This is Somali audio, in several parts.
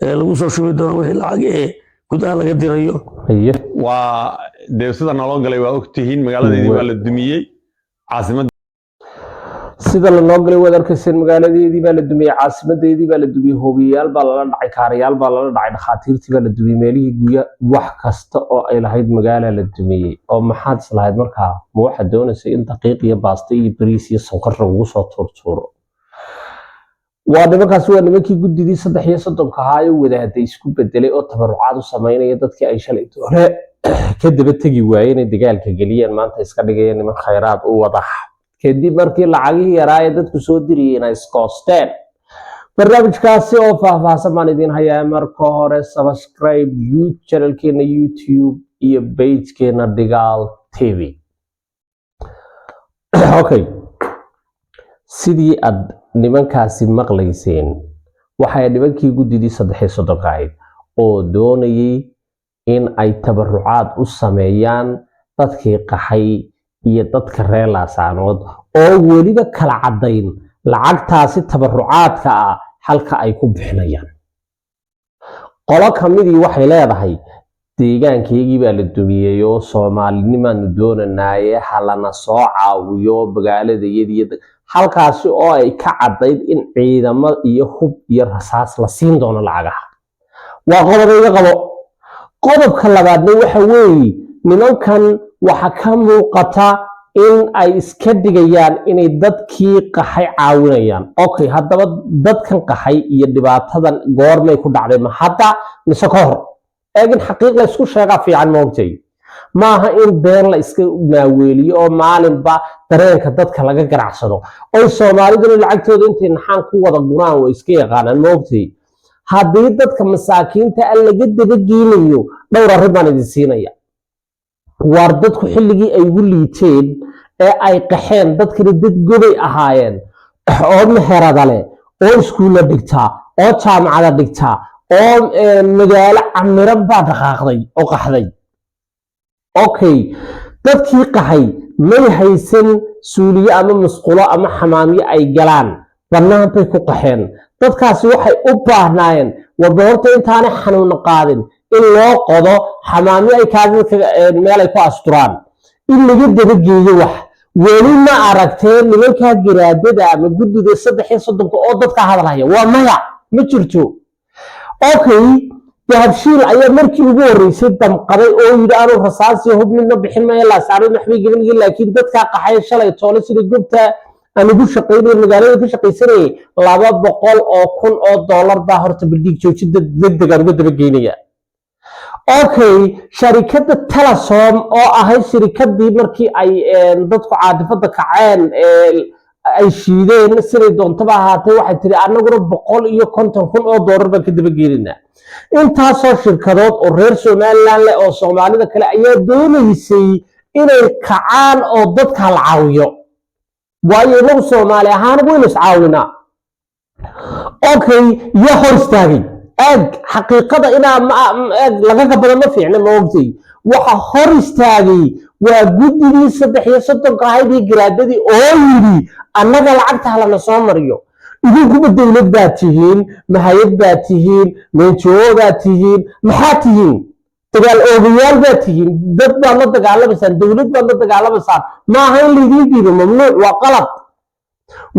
lagu soo shubi doono wixii lacag gudaha laga dirayo. waa dee sida naloo galay waa ogtihiin magaaladeedii waa la dumiyey caasimadda sida la noo galay waad arkayseen magaaladeedii baa la dumiyey caasimadeedii baa la dumiyey hoobiyayaal baa lala dhacay kaarayaal baa lala dhacay dhakhaatiirtii baa la dumiyey meelihii guya wax kasta oo ay lahayd magaala la dumiyey oo maxaad islahayd markaa ma waxaad doonaysay in daqiiq iyo baasto iyo bariis iyo sonkor lagu soo tuurtuuro waa nimankaasi waa nimankii guddidii 33 ahaa ee wadaaday isku bedelay oo tabarucaad u sameynaya dadkii ay shalay hore ka daba tagi waayeen ee dagaalka geliyeen maanta iska dhigayeen niman khayraad u wada kadib markii lacagihii yaraa ee dadku soo diriyeen ay iskoosteen barnaamijkaasi oo faahfaahsan baan idin hayaa marka hore subscribe channelkeena YouTube iyo pagekeena Dhigaal TV okay sidii ad nimankaasi maqlayseen waxay nimankii guddidii 33 ahayd oo doonayay in ay tabarucaad u sameeyaan dadkii qaxay iyo dadka reer Laascaanood oo weliba kala cadayn lacagtaasi tabarucaadka ah halka ay ku bixinayaan qolo kamidii waxay leedahay deegaankeygii baa la dumiyay oo Soomaalinimaanu doonanaayay halana soo caawiyo magaaladayadii halkaasi oo ay ka cadayd in ciidamada iyo hub iyo rasaas la siin doono lacagaha waa qodobka qabo qodobka labaadna waxa weeye nimankan waxa ka muuqata in ay iska dhigayaan inay dadkii qaxay caawinayaan okay haddaba dadkan qaxay iyo dhibaatadan goormay ku dhacday ma hadda mise ka hor eegin xaqiiq la isku sheega fiican moogtay maaha in been la iska maaweeliyo oo maalinba dareenka dadka laga ganacsado oo Soomaalidu lacagtooda intay naxaan ku wada guraan way iska yaqaanaan moogtay haddii dadka masaakiinta laga dabageeyo dhowr arrin baan idin siinaya war dadku xilligii ay ugu liiteen ee ay qaxeen dadkii dad gobay ahaayeen oo meherada leh oo iskuula dhigta oo jaamacada dhigta oo magaalo camiran baa dhaqaaqday oo qaxday okay dadkii qaxay may haysan suuliye ama musqulo ama xamaamiye ay galaan bannaan bay ku qaxeen dadkaasi waxay u baahnaayeen wadoorta intaanay xanuun qaadin in loo qodo xamaamiye ay kaadidka meel ay ku asturaan in laga dabageeyo wax weli ma aragteen nimanka garaadada ama guddida 33 oo dadka hadalaya waa maya ma jirto okay habshiil ayaa markii ugu horeysay damqaday oo yiri aanu rasaas iyo hub midna bixin ma la saaray maxay gaban laakiin dadka qaxay shalay toole sida gubta aan ugu shaqeynay magaalada ka shaqeysanay 200 oo kun oo dollar baa horta bildig joojida degdeg uga dabageynaya okay sharikada Telesom oo ahay shirkadii markii ay dadku caadifada kaceen ay shiideen sidii doontaba ahaatay waxay tiri anaguna 150 kun oo dollar baan ka dabageynaa intaasoo shirkadood oo reer Soomaaliland leh oo Soomaalida kale ayaa doonaysay inay kacaan oo dadka la caawiyo waayo lagu Soomaali ahaan weyn is caawina okay ya horstaagay ag xaqiiqada ina laga badan ma fiicna ma ogtay waxa hor istaagay waa guddidii 33 ahayd garaadadii oo yiri annaga lacagta la soo mariyo idinku dawlad baa tihiin mahayad baa tihiin meejo baa tihiin maxaa tihiin dagaal oogayaal baa tihiin dad baa la dagaalamaysan dawlad baa la dagaalamaysan ma aha in lidin diido mamnuuc waa qalad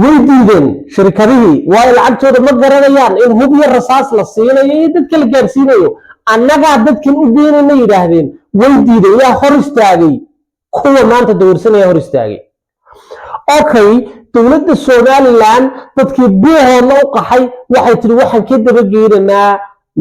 way diideen shirkadihii waa lacagtooda ma garanayaan in hub iyo rasaas la siinayo iyo dadka la gaarsiinayo annaga dadkan u beenayna yiraahdeen way diideen yaa hor istaagay kuwa maanta dawrsanaya hor istaagay okay dawladda Soomaaliland dadkii boohona u qaxay waxay tiri waxaan ka dabageynaa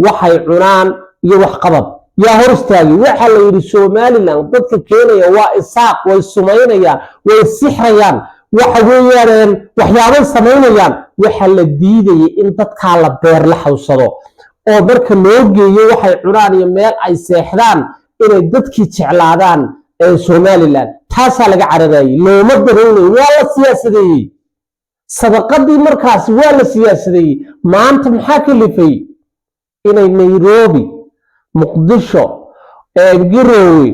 waxay cunaan iyo wax qabad yaa hor istaagay waxa la yiri Soomaaliland dadka keenaya waa isaaq way sumaynayaan way sixrayaan waxa weeyaan waxyaabo sameynayaan waxa la diiday in dadka la beer la xawsado oo marka loo geeyo waxay cunaan iyo meel ay seexdaan inay dadkii jeclaadaan ee Soomaaliland taasa laga cararayay looma dareeyo waa la siyaasadeeyay sadaqadii markaas waa la siyaasadeeyay maanta maxaa ka lifay inay Nairobi Muqdisho Garowe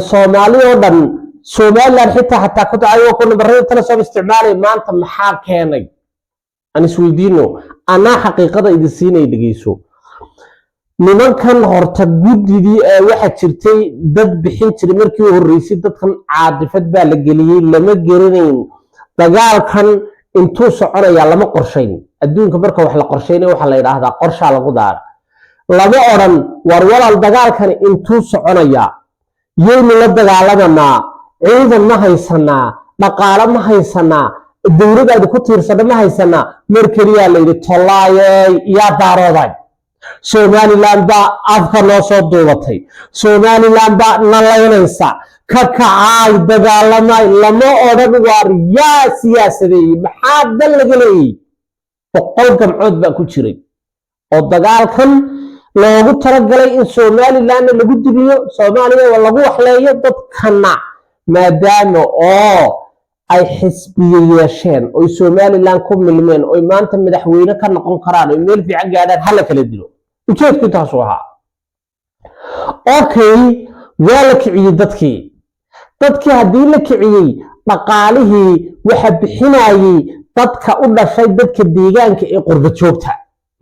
Soomaaliya oo dhan Soomaaliland xitaa ku tacayo ku nabarada Telesom isticmaalay maanta maxaa keenay aan isweydiino ana xaqiiqada idin siinay dhageyso nimankan horta gudidii waxa jirtay dad bixin jiray markii uu horeysay dadkan caadifad baa la geliyay lama garanayn dagaalkan intuu soconaya lama qorshayn adduunka marka wax la qorshaynayo waxa la yiraahdaa qorsha lagu daar lama oran war walaal dagaalkan intuu soconaya yeeyna la dagaalamana ciidan ma haysanaa dhaqaale ma haysanaa dawladda ku tiirsan ma haysanaa markaliya la yiri tolaayay ya daaroday Somaliland ba afka loo soo duubatay Somaliland ba nalaynaysa ka kacay dagaalamay lama oran war yaa siyaasadeey maxaa dal laga leeyay boqol gamcood baa ku jiray oo dagaalkan loogu talagalay in Somaliland lagu dibiyo Soomaaliya lagu waxleeyo dadkana maadaama oo ay xisbiye yeesheen oo Somaliland ku milmeen oo maanta madaxweyne ka noqon karaan oo meel fiican gaadhaan hal kala dilo ujeedku taas waa okay wala kiciyay dadkii hadii la kiciyay dhaqaalihii waxa bixinayay dadka u dhashay dadka deegaanka ee qurba joogta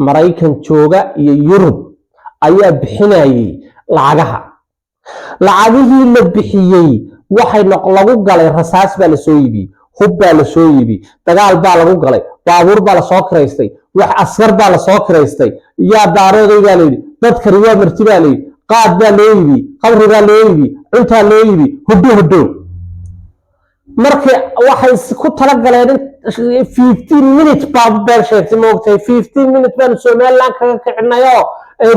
Mareykan jooga iyo Yurub ayaa bixinayay lacagihii la bixiyay waxay lagu galay rasaas baa la soo iibiyay hub baa la soo iibiyay dagaal baa lagu galay baabuur baa la soo kireystay wax askar baa la soo kireystay yaa daarooday baa leeyay dadka riyaa marti baa leeyay qaad baa loo iibiyay qabri baa loo iibiyay cunta loo iibiyay hudo marka waxay ku tala galeen 15 minutes baa sheegtay moogtay 15 minutes baan Somaliland kaga kicinayo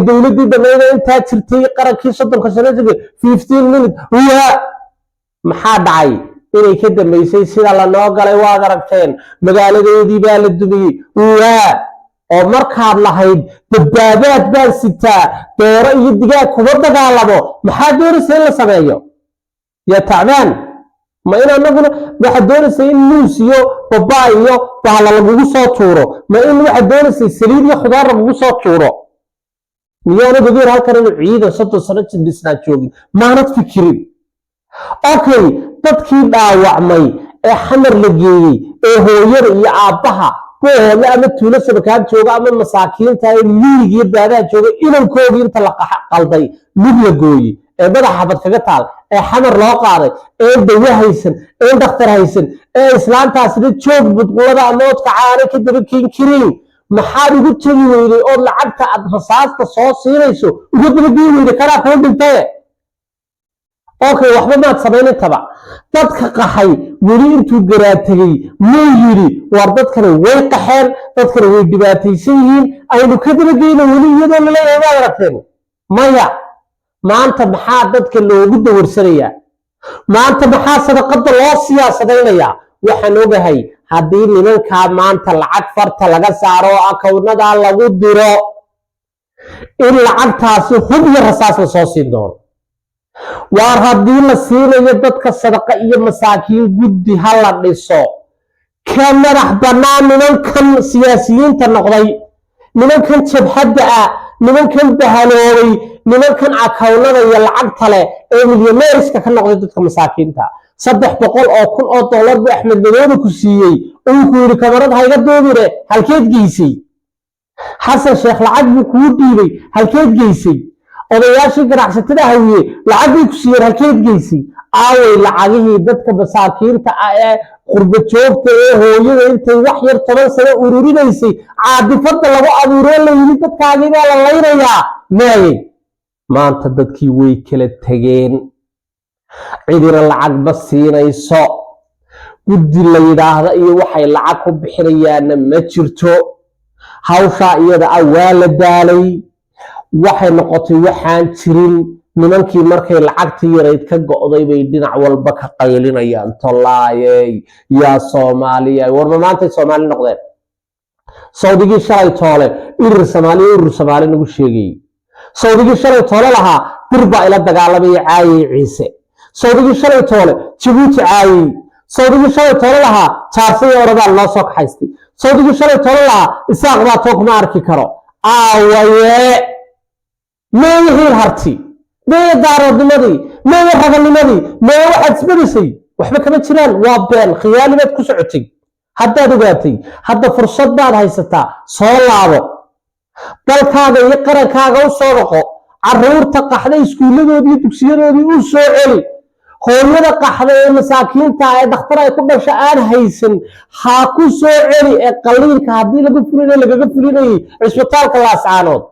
dawladda dhammeeyay inta jirtay qarankii 30 sano 15 minutes maxaa dhacay inay ka dambeysay sida la noo galay waad aragteen magaaladeedii baa la dumiyay oo markaad lahayd dabaabaad baan sitaa dooro iyo digaag kuba dagaalamo maxaa doonaysaa in la sameeyo ya tacbaan ma in anaguna waxa doonaysaa in muus iyo babaay iyo bahla lagu soo tuuro ma in waxa doonaysaa saliid iyo khudaar lagu soo tuuro miyaana dadii halkan inuu ciidan 30 sano jidisna joogin maanad fikirin okay dadkii dhaawacmay ee xamar la geeyay ee hooyada iyo aabaha boohole ama tuulo sabakaad jooga ama masaakiinta ee miig iyo baadaha jooga inankoodii inta la qalday mid la gooyay ee madaxa xabad kaga taal ee xamar loo qaaday ee dawo haysan ee dhakhtar haysan ee islaantaasna joog budqulada amoodka caana ka daba kiin maxaad ugu tagi weyday oo lacagta aad rasaasta soo siinayso ugu daba geey weyday kana ka dhintay okay waxba ma sameeyay taba dadka qaxay wali intuu garaatagay ma yiri war dadkana way qaxeen dadkana way dhibaataysan yihiin aynu ka daba geeyno wali iyadoo la leeyahay aragteen maya maanta maxaa dadka loogu dawarsanaya maanta maxaa sadaqada loo siyaasadeynaya waxaan ogahay hadii nimanka maanta lacag farta laga saaro akawnada lagu diro in lacagtaasi hub iyo rasaas la soo siin doono waar hadii la siinayo dadka sadaqa iyo masaakiin guddi hal la dhiso ka madax banaan nimankan siyaasiyiinta noqday nimankan jabhadda nimankan bahaloobay nimankan akawnada iyo lacagta leh ee milyaneeriska ka noqday dadka masaakiinta 300 oo kun oo dollar buu Axmed Madoobe ku siiyay oo ku yiri kamarad hayga doobire halkeed geysay Xasan Sheekh lacag buu ku dhiibay halkeed geysay odayaashii ganacsatada hawiye lacag bay ku siiyeen halkeed geysay aaway lacagihii dadka masaakiinta ee qurba joogta ee hooyada intay wax yar 10 sano ururinaysay caadifada lagu abuuray la yiri dadkaagii baa la leynayaa maanta dadkii way kala tageen cidina lacag ba siinayso guddi la yiraahdo iyo waxay lacag ku bixinayaan ma jirto hawsha iyada waa la daalay waxay noqotay waxaan jirin nimankii markay lacagtii yareed ka go'day bay dhinac walba ka qaylinayaan tolaayay ya Soomaaliya war maanta Soomaali noqdeen Saudigii shalay toole urur Soomaali nagu sheegay Saudigii shalay toole lahaa dirba ila dagaalamay caayay ciise Saudigii shalay toole Djibouti caayay Saudigii shalay toole lahaa taasay orada loo soo kaxaystay Saudigii shalay toole lahaa isaaq baa toog ma arki karo aawaye ما هي الهرتي ما دار الدمدي ما هذا النمدي ما واحد سبدسي وحبك ما تشران وابين خيالي ما تكسعتي حتى دغاتي حتى فرصه بعد هيستا سو لابو dalkaaga iyo qarankaaga u soo noqo caruurta qaxda iskuuladoodii iyo dugsiyadoodii u soo celi hooyada qaxda ee masaakiinta ee dhakhtar ay ku dhasha aan haysan ha ku soo celi ee qaliinka haddii lagaga fulinayay cisbitaalka laascaanood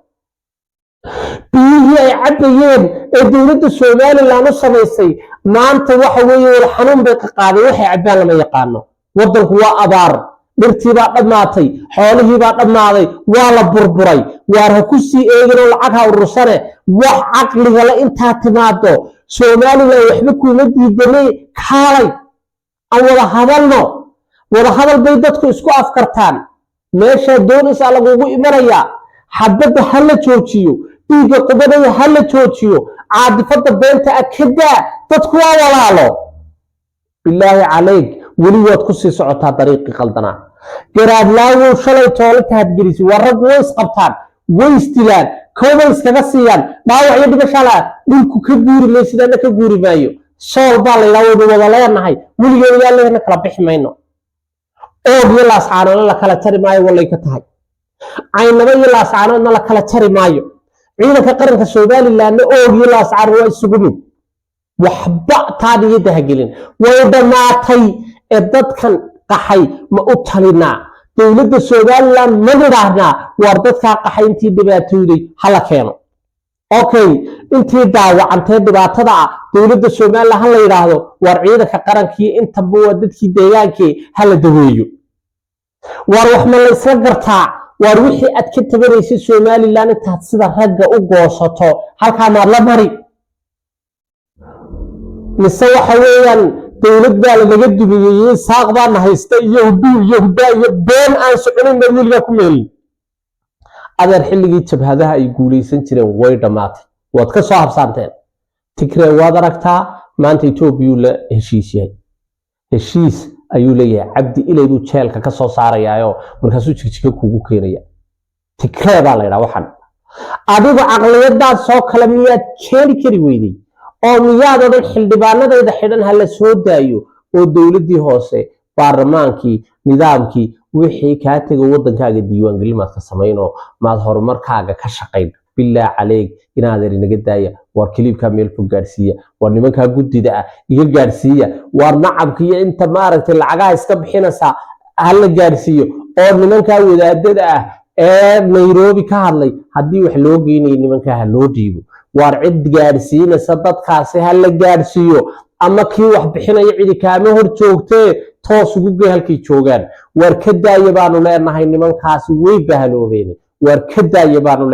biyihii ay cabayeen ee dowladda somaliland u samaysay maanta waxa weeye wal xanuun bay ka qaaday waxay cabaan lama yaqaano waddanku waa abaar dhirtii baa dhammaatay xoolihii baa dhammaaday waa la burburay waar ha ku sii eegin oo lacag ha urursane wax caqliga la intaa timaado somaliland waxba kuma diidanay kaalay aan wada hadalno wada hadal bay dadku isku afkartaan meesha doonaysa lagugu imanayaa xabadda ha la joojiyo dhiigga qubanaya ha la joojiyo caadifada beenta akadaa dadku waa walaalo bilaahi calayk weli waad ku sii socotaa dariiqii qaldanaa garaadlaawow shalay toole tahadgelisi waa rag way isqabtaan way isdilaan koobay iskaga siiyaan dhaawac iyo dhimashala dhulku ka guuri may sidaana ka guuri maayo sool baa la yidhaha waynu wada leenahay weligeena yaa leena kala bixi mayno oog iyo laascaanoodna la kala jari maayo wallay ka tahay caynaba iyo laascaanoodna la kala jari maayo ciidanka qaranka somalilandna oog iyo laascaanood waa isugu mid waxba taa niyadda ha gelin way dhammaatay ee dadkan qaxay ma u talinaa dowladda somaliland ma nidhaahnaa waar dadkaa qaxay intii dhibaatooday hala keeno okay intii daawacantee dhibaatada ah dowladda somaliland ha la yidhaahdo waar ciidanka qarankii intaba waa dadkii deegaankii hala daweeyo waar wax ma la isla gartaa waar wixii aad ka tabanaysay somaliland intaad sida ragga u goosato halkaa maad la mari mise waxa weeyaan dowlad baa lagaga dumiyey saaq baana haysta iyo hudaa iyo been aan soconin baa weligaa ku meelin adeer xilligii jabhadaha ay guulaysan jireen way dhammaatay waad ka soo habsaanteen tigree waad aragtaa maanta etoobiyuu la heshiis yahay heshiis ayuu leeyahay cabdi ilay buu jeelka ka soo saarayaayo markaasuu jigjiga kugu keenaya tigree baa la yidhaha waxan adigu caqliyadaad soo kale miyaad keeni kari weyday oo miyaad odhan xildhibaanadayda xidhan ha la soo daayo oo dowladdii hoose baarlamaankii nidaamkii wixii kaa tego waddankaaga diiwaangelin maad ka samaynoo maad horumarkaaga ka shaqayn bilaa caleeg inaadeer inaga daaya waar kiliibkaa meel fog gaadhsiiya waar nimankaa guddida ah iga gaadhsiiya waar nacabka iyo inta maaragtay lacagaha iska bixinaysaa ha la gaadhsiiyo oo nimankaa wadaadada ah ee nairobi ka hadlay haddii wax loo geynayo nimankaa ha loo dhiibo waar cid gaadhsiinaysa dadkaasi ha la gaadhsiiyo ama kii wax bixinaya cidi kaama hor joogtee toos ugu gey halkay joogaan waar ka daaya baanu leenahay nimankaasi way bahaloobeen waar ka daaya baanu